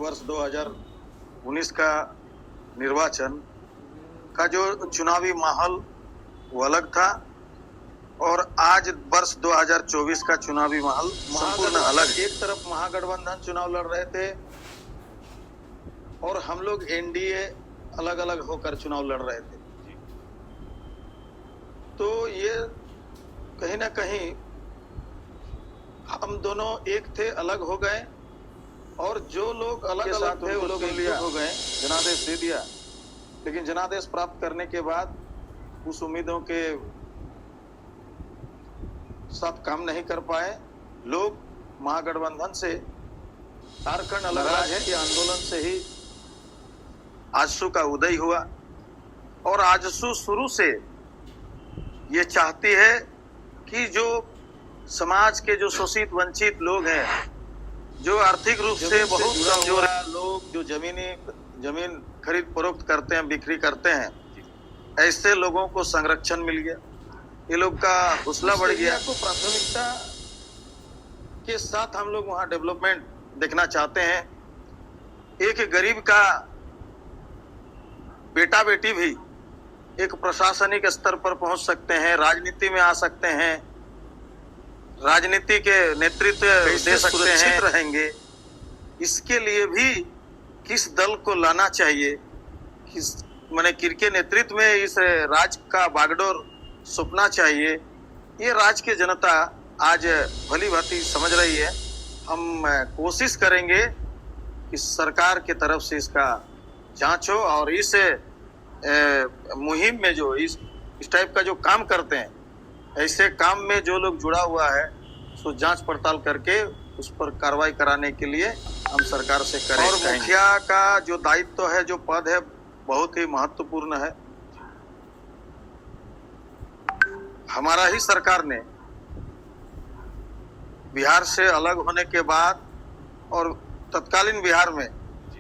वर्ष 2019 का निर्वाचन का जो चुनावी माहौल वो अलग था और आज वर्ष 2024 का चुनावी माहौल संपूर्ण अलग। एक तरफ महागठबंधन चुनाव लड़ रहे थे और हम लोग एनडीए अलग अलग होकर चुनाव लड़ रहे थे, तो ये कहीं ना कहीं हम दोनों एक थे, अलग हो गए और जो लोग अलग अलग थे वो लोग एकजुट हो गए, जनादेश दे दिया। लेकिन जनादेश प्राप्त करने के बाद उस उम्मीदों के साथ काम नहीं कर पाए लोग। महागठबंधन से झारखंड अलग राज्य के आंदोलन से ही आजसू का उदय हुआ और आजसू शुरू से ये चाहती है कि जो समाज के जो शोषित वंचित लोग हैं, जो आर्थिक रूप से बहुत कमजोर लोग, जो जमीन खरीद फरोख्त करते हैं, बिक्री करते हैं, ऐसे लोगों को संरक्षण मिल गया, ये लोग का हौसला बढ़ गया। तो प्राथमिकता के साथ हम लोग वहाँ डेवलपमेंट देखना चाहते हैं। एक गरीब का बेटा बेटी भी एक प्रशासनिक स्तर पर पहुंच सकते हैं, राजनीति में आ सकते हैं, राजनीति के नेतृत्व दे सकते हैं, रहेंगे। इसके लिए भी किस दल को लाना चाहिए, किस माने किनके नेतृत्व में इस राज्य का बागडोर सौंपना चाहिए, ये राज्य की जनता आज भली भांति समझ रही है। हम कोशिश करेंगे कि सरकार की तरफ से इसका जांच हो और इस मुहिम में जो इस टाइप का जो काम करते हैं, ऐसे काम में जो लोग जुड़ा हुआ है, उसको जांच पड़ताल करके उस पर कार्रवाई कराने के लिए हम सरकार से करें। और मुखिया का जो दायित्व है, जो पद है, बहुत ही महत्वपूर्ण है। हमारा ही सरकार ने बिहार से अलग होने के बाद और तत्कालीन बिहार में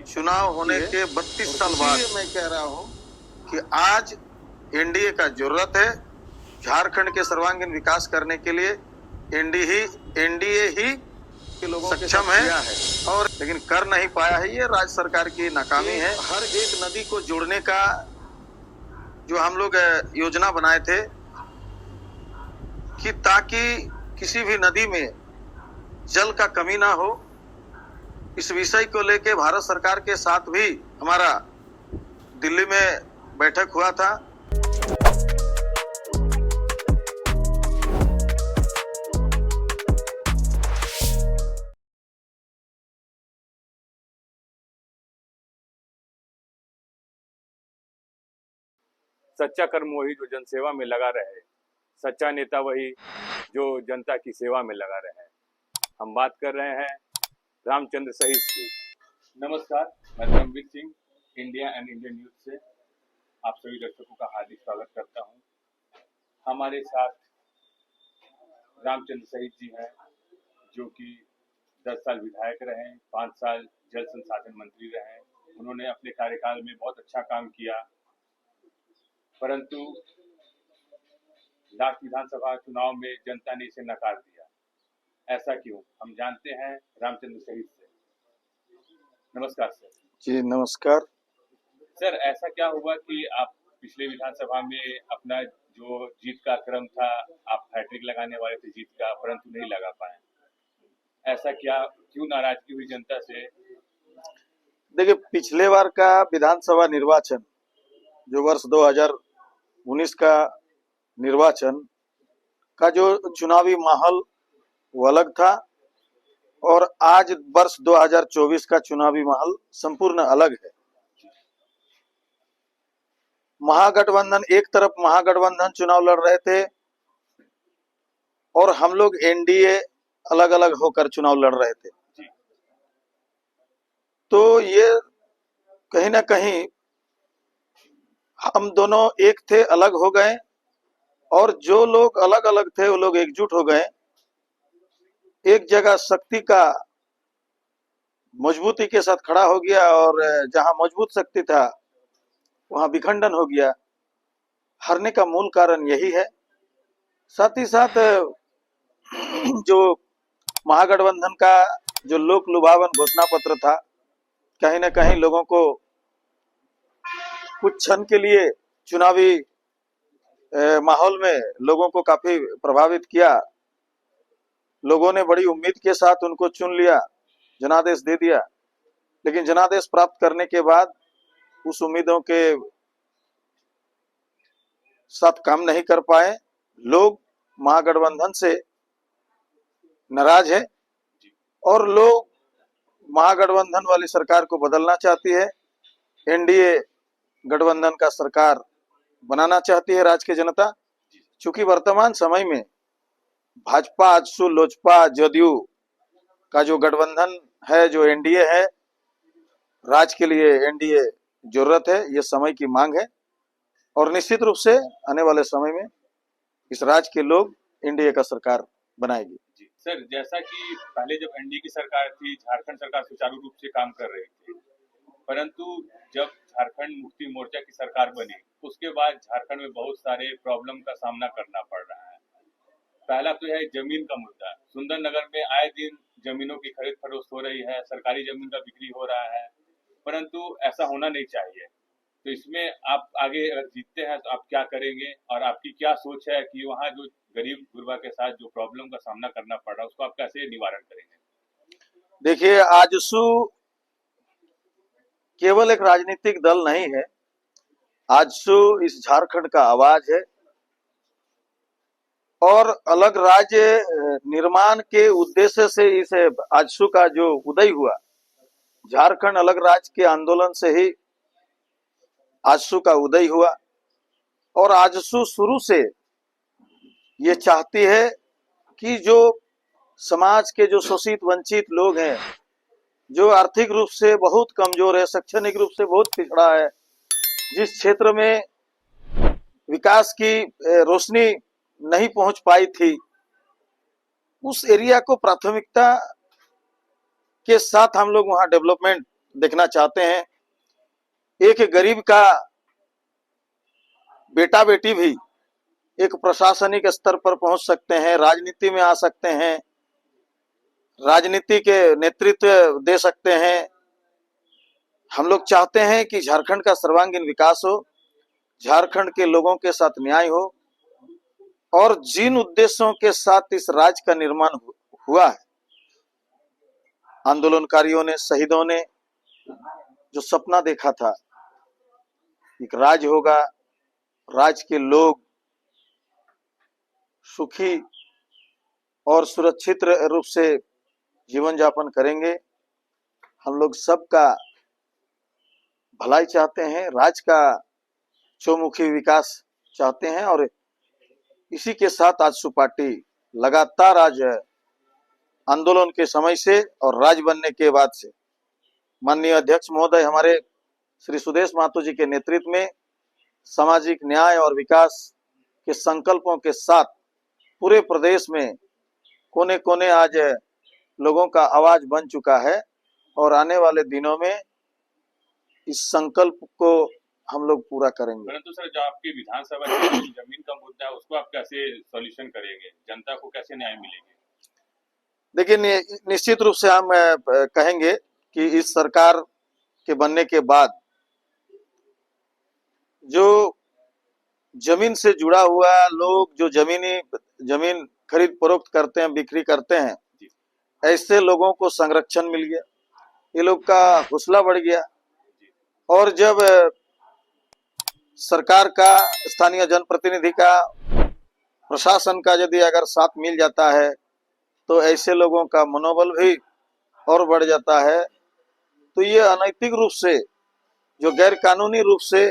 चुनाव होने के 32 साल बाद मैं कह रहा हूं कि आज एनडीए का जरूरत है। झारखंड के सर्वांगीण विकास करने के लिए एनडीए ही के लोगों सक्षम है और लेकिन कर नहीं पाया है। ये राज्य सरकार की नाकामी है। हर एक नदी को जोड़ने का जो हम लोग योजना बनाए थे कि ताकि किसी भी नदी में जल का कमी ना हो, इस विषय को लेके भारत सरकार के साथ भी हमारा दिल्ली में बैठक हुआ था। सच्चा कर्म वही जो जनसेवा में लगा रहे, सच्चा नेता वही जो जनता की सेवा में लगा रहे। हम बात कर रहे हैं रामचंद्र सहीस की। नमस्कार, मैं Dharmveer Singh India and Indian news से आप सभी दर्शकों का हार्दिक स्वागत करता हूं। हमारे साथ रामचंद्र सहीस जी हैं, जो कि 10 साल विधायक रहे, 5 साल जल संसाधन मंत्री रहे। उन्होंने अपने कार्यकाल में बहुत अच्छा काम किया, परंतु लास्ट विधानसभा चुनाव में जनता ने इसे नकार दिया। ऐसा क्यों, हम जानते हैं रामचंद्र सहीस से। नमस्कार सर। जी नमस्कार सर, ऐसा क्या हुआ कि आप पिछले विधानसभा में अपना जो जीत का क्रम था, आप हैट्रिक लगाने वाले थे जीत का, परंतु नहीं लगा पाए। ऐसा क्या, क्यों नाराजगी हुई जनता से? देखिए, पिछले बार का विधानसभा निर्वाचन जो वर्ष 2019 का निर्वाचन का जो चुनावी माहौल वो अलग था और आज वर्ष 2024 का चुनावी माहौल संपूर्ण अलग है। महागठबंधन, एक तरफ महागठबंधन चुनाव लड़ रहे थे और हम लोग एनडीए अलग अलग होकर चुनाव लड़ रहे थे, तो ये कहीं ना कहीं हम दोनों एक थे, अलग हो गए और जो लोग अलग अलग थे वो लोग एकजुट हो गए। एक जगह शक्ति का मजबूती के साथ खड़ा हो गया और जहां मजबूत शक्ति था वहां विखंडन हो गया। हारने का मूल कारण यही है। साथ ही साथ जो महागठबंधन का जो लोक लुभावन घोषणा पत्र था कहीं ना कहीं लोगों को कुछ क्षण के लिए चुनावी माहौल में लोगों को काफी प्रभावित किया। लोगों ने बड़ी उम्मीद के साथ उनको चुन लिया, जनादेश दे दिया, लेकिन जनादेश प्राप्त करने के बाद उस उम्मीदों के साथ काम नहीं कर पाए। लोग महागठबंधन से नाराज है और लोग महागठबंधन वाली सरकार को बदलना चाहती है। एनडीए गठबंधन का सरकार बनाना चाहती है राज्य की जनता। चूंकि वर्तमान समय में भाजपा, आजसू, लोजपा, जदयू का जो गठबंधन है, जो एनडीए है, राज्य के लिए एनडीए जरूरत है, ये समय की मांग है और निश्चित रूप से आने वाले समय में इस राज्य के लोग एनडीए का सरकार बनाएगी। जी सर, जैसा कि पहले जब एनडीए की सरकार थी, झारखंड सरकार सुचारू रूप से काम कर रही थी, परंतु जब झारखंड मुक्ति मोर्चा की सरकार बनी, उसके बाद झारखंड में बहुत सारे प्रॉब्लम का सामना करना पड़ रहा है। पहला तो है जमीन का मुद्दा। सुंदरनगर में आए दिन जमीनों की खरीद फरोख्त हो रही है, सरकारी जमीन का बिक्री हो रहा है, परंतु ऐसा होना नहीं चाहिए। तो इसमें आप आगे अगर जीतते हैं तो आप क्या करेंगे और आपकी क्या सोच है कि वहाँ जो गरीब गुरबा के साथ जो प्रॉब्लम का सामना करना पड़ रहा है उसको आप कैसे निवारण करेंगे? देखिए, आजसू केवल एक राजनीतिक दल नहीं है, आजसू इस झारखंड का आवाज है और अलग राज्य निर्माण के उद्देश्य से इस आजसू का जो उदय हुआ, झारखंड अलग राज्य के आंदोलन से ही आजसू का उदय हुआ और आजसू शुरू से ये चाहती है कि जो समाज के जो शोषित वंचित लोग हैं, जो आर्थिक रूप से बहुत कमजोर है, शैक्षणिक रूप से बहुत पिछड़ा है, जिस क्षेत्र में विकास की रोशनी नहीं पहुंच पाई थी, उस एरिया को प्राथमिकता के साथ हम लोग वहां डेवलपमेंट देखना चाहते हैं। एक गरीब का बेटा बेटी भी एक प्रशासनिक स्तर पर पहुंच सकते हैं, राजनीति में आ सकते हैं, राजनीति के नेतृत्व दे सकते हैं। हम लोग चाहते हैं कि झारखंड का सर्वांगीण विकास हो, झारखंड के लोगों के साथ न्याय हो और जिन उद्देश्यों के साथ इस राज्य का निर्माण हुआ है, आंदोलनकारियों ने, शहीदों ने जो सपना देखा था, एक राज्य होगा, राज्य के लोग सुखी और सुरक्षित रूप से जीवन यापन करेंगे। हम लोग सबका भलाई चाहते हैं, राज्य का चौमुखी विकास चाहते हैं और इसी के साथ आजसू पार्टी लगातार आज आंदोलन के समय से और राज्य बनने के बाद से माननीय अध्यक्ष महोदय हमारे श्री सुदेश महतो जी के नेतृत्व में सामाजिक न्याय और विकास के संकल्पों के साथ पूरे प्रदेश में कोने कोने आज लोगों का आवाज बन चुका है और आने वाले दिनों में इस संकल्प को हम लोग पूरा करेंगे। परंतु सर, जो आपकी विधानसभा की जमीन का मुद्दा है उसको आप कैसे सॉल्यूशन करेंगे, जनता को कैसे न्याय मिलेगा? देखिए, निश्चित रूप से हम कहेंगे कि इस सरकार के बनने के बाद जो जमीन से जुड़ा हुआ लोग, जो जमीन खरीद फरोख्त करते हैं, बिक्री करते हैं, ऐसे लोगों को संरक्षण मिल गया, ये लोग का हौसला बढ़ गया और जब सरकार का, स्थानीय जनप्रतिनिधि का, प्रशासन का यदि अगर साथ मिल जाता है तो ऐसे लोगों का मनोबल भी और बढ़ जाता है। तो ये अनैतिक रूप से, जो गैर कानूनी रूप से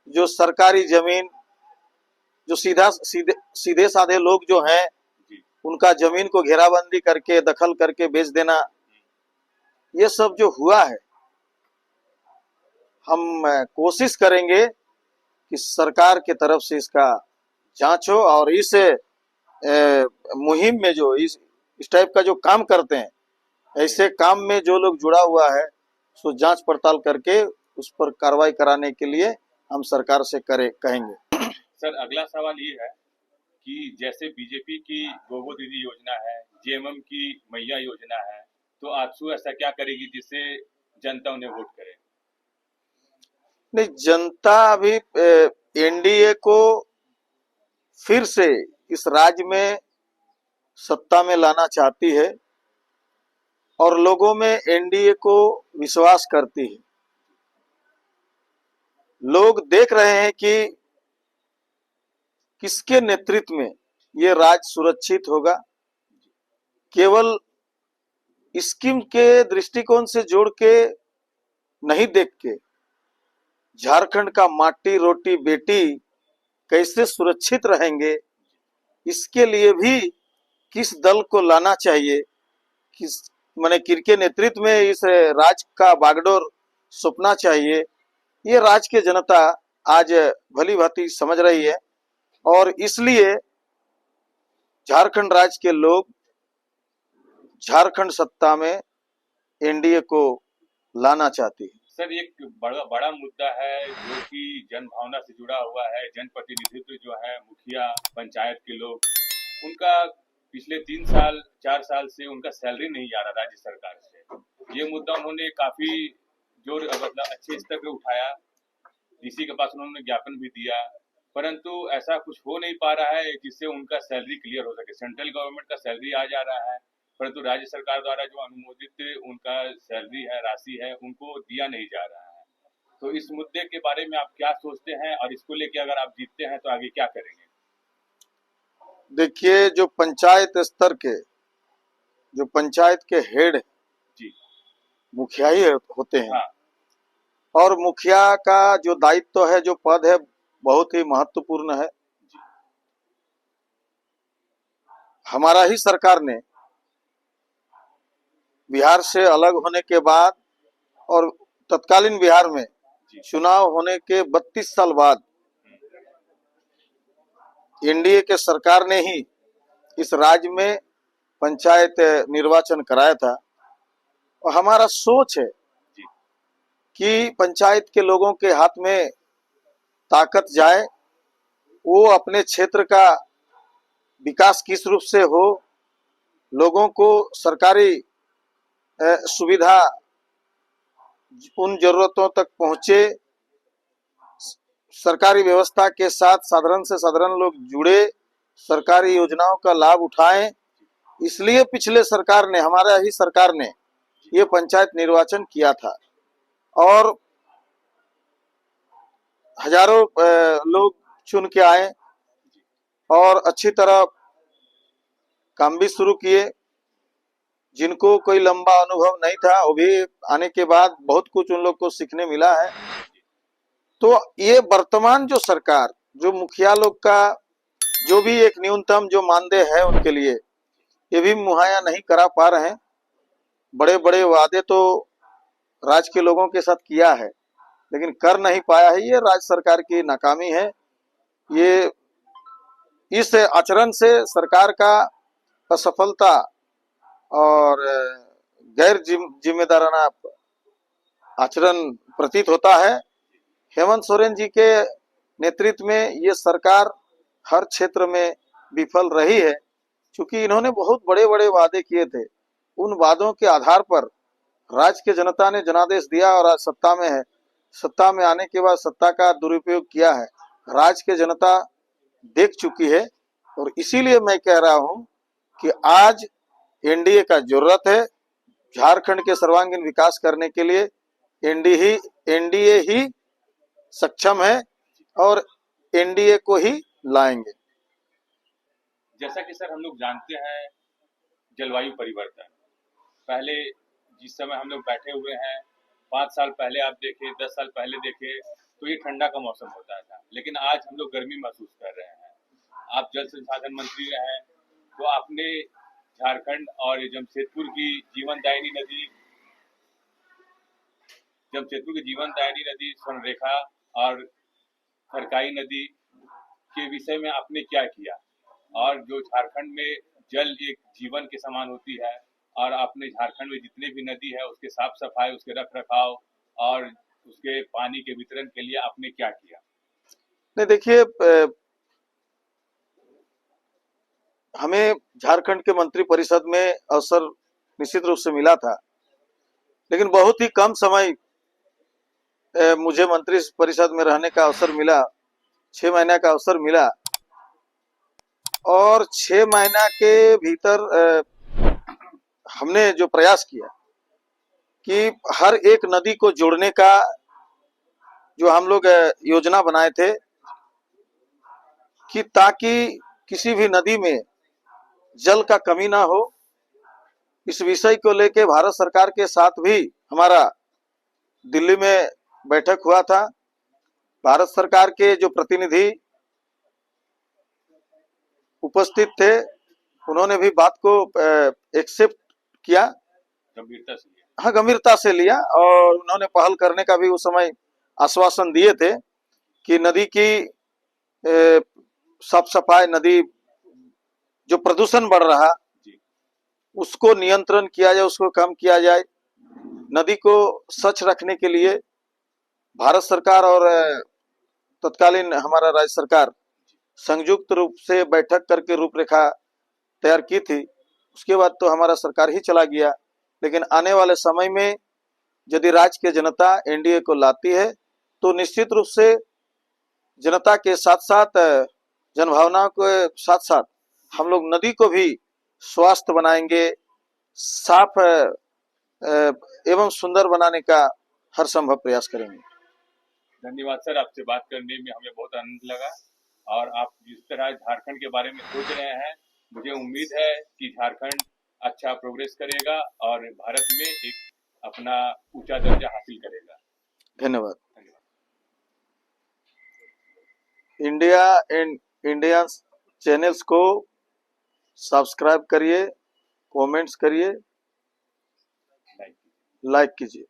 जो सरकारी जमीन, जो सीधे साधे लोग जो हैं, उनका जमीन को घेराबंदी करके, दखल करके बेच देना, ये सब जो हुआ है, हम कोशिश करेंगे कि सरकार के तरफ से इसका जांच हो और इस मुहिम में जो इस टाइप का जो काम करते हैं, ऐसे काम में जो लोग जुड़ा हुआ है, उसको जांच पड़ताल करके उस पर कार्रवाई कराने के लिए हम सरकार से कहेंगे। सर, अगला सवाल ये है कि जैसे बीजेपी की गोगो दीदी योजना है, जेएमएम की मैया योजना है, तो आजसू ऐसा क्या करेगी जिससे जनता उन्हें वोट करे? नहीं, जनता अभी एनडीए को फिर से इस राज्य में सत्ता में लाना चाहती है और लोगों में एनडीए को विश्वास करती है। लोग देख रहे हैं कि किसके नेतृत्व में ये राज्य सुरक्षित होगा। केवल स्कीम के दृष्टिकोण से जोड़ के नहीं देख के झारखंड का माटी रोटी बेटी कैसे सुरक्षित रहेंगे, इसके लिए भी किस दल को लाना चाहिए, किस माने किनके नेतृत्व में इस राज्य का बागडोर सौंपना चाहिए, ये राज्य की जनता आज भली भांति समझ रही है। और इसलिए झारखंड राज्य के लोग झारखंड सत्ता में एनडीए को लाना चाहती है। सर, एक बड़ा बड़ा मुद्दा है जो कि जनभावना से जुड़ा हुआ है। जनप्रतिनिधित्व जो है, मुखिया, पंचायत के लोग, उनका पिछले 3 साल 4 साल से उनका सैलरी नहीं आ रहा राज्य सरकार से। ये मुद्दा उन्होंने काफी जोर मतलब अच्छे स्तर पे उठाया, डीसी के पास उन्होंने ज्ञापन भी दिया, परंतु ऐसा कुछ हो नहीं पा रहा है जिससे उनका सैलरी क्लियर हो सके। सेंट्रल गवर्नमेंट का सैलरी आ जा रहा है, परंतु राज्य सरकार द्वारा जो अनुमोदित उनका सैलरी है, राशि है, उनको दिया नहीं जा रहा है। तो इस मुद्दे के बारे में आप क्या सोचते हैं, और इसको लेके अगर आप जीतते हैं तो आगे क्या करेंगे? देखिए, जो पंचायत स्तर के जो पंचायत के हेड जी, मुखिया ही होते हैं। हाँ, और मुखिया का जो दायित्व है, जो पद है, बहुत ही महत्वपूर्ण है। हमारा ही सरकार ने बिहार से अलग होने के बाद और तत्कालीन बिहार में चुनाव होने के 32 साल बाद एनडीए के सरकार ने ही इस राज्य में पंचायत निर्वाचन कराया था। और हमारा सोच है कि पंचायत के लोगों के हाथ में ताकत जाए, वो अपने क्षेत्र का विकास किस रूप से हो, लोगों को सरकारी सुविधा उन जरूरतों तक पहुंचे, सरकारी व्यवस्था के साथ साधारण से साधारण लोग जुड़े, सरकारी योजनाओं का लाभ उठाएं। इसलिए पिछले सरकार ने, हमारा ही सरकार ने ये पंचायत निर्वाचन किया था और हजारों लोग चुन के आए और अच्छी तरह काम भी शुरू किए। जिनको कोई लंबा अनुभव नहीं था, वो भी आने के बाद बहुत कुछ उन लोग को सीखने मिला है। तो ये वर्तमान जो सरकार, जो मुखिया लोग का जो भी एक न्यूनतम जो मानदेय है उनके लिए, ये भी मुहैया नहीं करा पा रहे हैं। बड़े बड़े वादे तो राज्य के लोगों के साथ किया है, लेकिन कर नहीं पाया है। ये राज्य सरकार की नाकामी है। ये इस आचरण से सरकार का असफलता और गैर जिम्मेदाराना आचरण प्रतीत होता है। हेमंत सोरेन जी के नेतृत्व में ये सरकार हर क्षेत्र में विफल रही है, क्योंकि इन्होंने बहुत बड़े बड़े वादे किए थे। उन वादों के आधार पर राज्य के जनता ने जनादेश दिया और आज सत्ता में है। सत्ता में आने के बाद सत्ता का दुरुपयोग किया है, राज्य के जनता देख चुकी है। और इसीलिए मैं कह रहा हूं कि आज एनडीए का जरूरत है। झारखंड के सर्वांगीण विकास करने के लिए एनडीए ही सक्षम है और एनडीए को ही लाएंगे। जैसा कि सर हम लोग जानते हैं, जलवायु परिवर्तन, पहले जिस समय हम लोग बैठे हुए हैं, 5 साल पहले आप देखें, 10 साल पहले देखें, तो ये ठंडा का मौसम होता था, लेकिन आज हम लोग गर्मी महसूस कर रहे हैं। आप जल संसाधन मंत्री रहे, तो आपने झारखंड और जमशेदपुर की जीवनदायिनी नदी स्वर्णरेखा और खरकाई नदी के विषय में आपने क्या किया, और जो झारखंड में जल एक जीवन के समान होती है, और आपने झारखंड में जितने भी नदी है उसके साफ सफाई, उसके रख रखाव और उसके पानी के वितरण के लिए आपने क्या किया? नहीं, देखिए, हमें झारखंड के मंत्री परिषद में अवसर निश्चित रूप से मिला था लेकिन बहुत ही कम समय मुझे मंत्री परिषद में रहने का अवसर मिला, 6 महीने का अवसर मिला, और 6 महीना के भीतर हमने जो प्रयास किया कि हर एक नदी को जोड़ने का जो हम लोग योजना बनाए थे, कि ताकि किसी भी नदी में जल का कमी ना हो, इस विषय को लेकर भारत सरकार के साथ भी हमारा दिल्ली में बैठक हुआ था। भारत सरकार के जो प्रतिनिधि उपस्थित थे, उन्होंने भी बात को एक्सेप्ट किया, गंभीरता से लिया। हाँ, गंभीरता से लिया, और उन्होंने पहल करने का भी उस समय आश्वासन दिए थे कि नदी की साफ सफाई, नदी जो प्रदूषण बढ़ रहा उसको नियंत्रण किया जाए, उसको कम किया जाए। नदी को स्वच्छ रखने के लिए भारत सरकार और तत्कालीन हमारा राज्य सरकार संयुक्त रूप से बैठक करके रूपरेखा तैयार की थी। उसके बाद तो हमारा सरकार ही चला गया, लेकिन आने वाले समय में यदि राज्य की जनता एनडीए को लाती है तो निश्चित रूप से जनता के साथ साथ, जनभावनाओं के साथ साथ हम लोग नदी को भी स्वास्थ्य बनाएंगे, साफ एवं सुंदर बनाने का हर संभव प्रयास करेंगे। धन्यवाद सर, आपसे बात करने में हमें बहुत आनंद लगा, और आप जिस तरह झारखंड के बारे में सोच रहे हैं, मुझे उम्मीद है कि झारखंड अच्छा प्रोग्रेस करेगा और भारत में एक अपना ऊंचा दर्जा हासिल करेगा। धन्यवाद। इंडिया एंड इंडियंस चैनल्स को सब्सक्राइब करिए, कमेंट्स करिए, लाइक कीजिए।